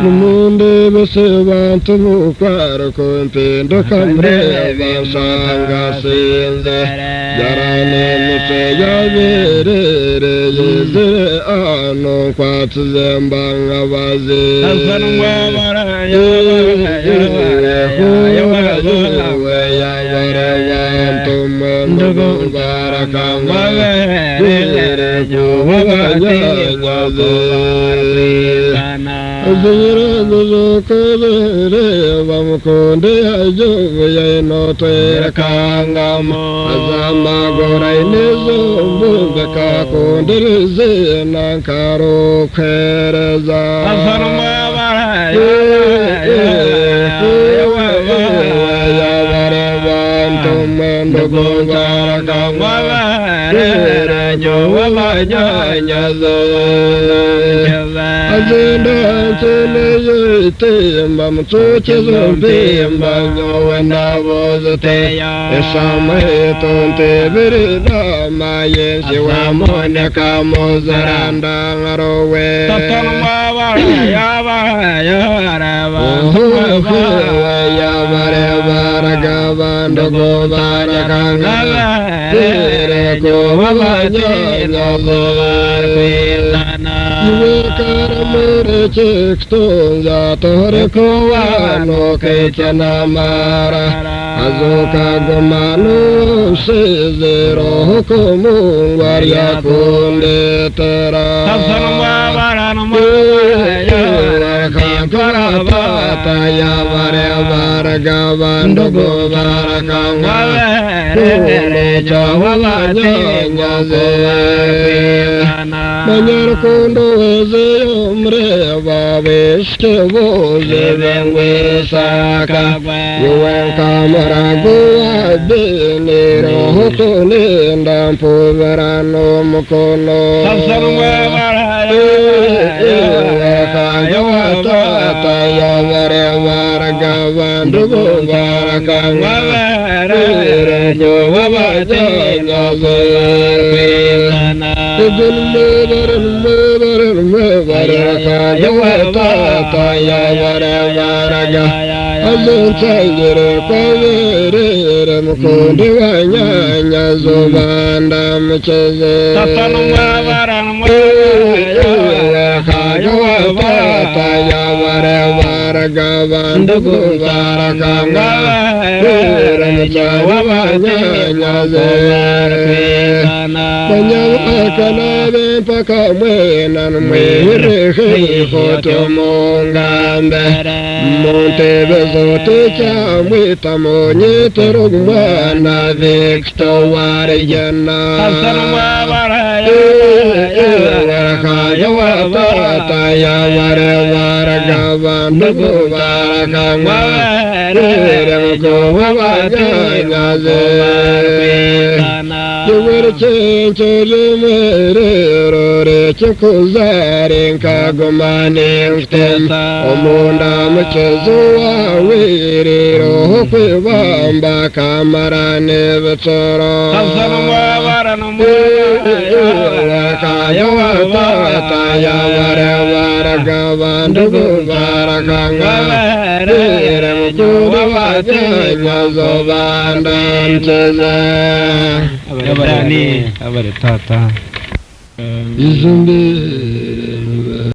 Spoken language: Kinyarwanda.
Numundi bose bantu mukwaro kumpindu kamreba sanga sinze Yarane mute yaberere yizire ano kwatuze mbanga bazi Azanwa baraya Azoka gomanu sezero komu varia kunde tera Tasanwa varanuma ya kankarabata ya varia varagavandu govarakanga Kule javala jenyaze Manyer kundu eze umre vavishke voze vengwe saka Yuwen kamaraguwa biniro hukuni ndampu verano mukono Tasanwa varaya Kayawa tata ya vare varagavandu govarakanga Vire jowa vajanya zolarbina Kanabe pakamwenan mwere hoto mongambe monte bezote chamwita monye terugwana vikto warjana Tasanwa varaya Kaya tata ya vare varagavandu govarakanga Remko vavajanya Chencho jumere rore chukuzare nkagumane mftem Omunda mchezuwa wiri roho kwibamba kamarane vitsoro Tasanwa varanuma Kaya watata ya vare varagavandu govarakanga Remko vavajanya zovanda mcheze Abare tata Izumbi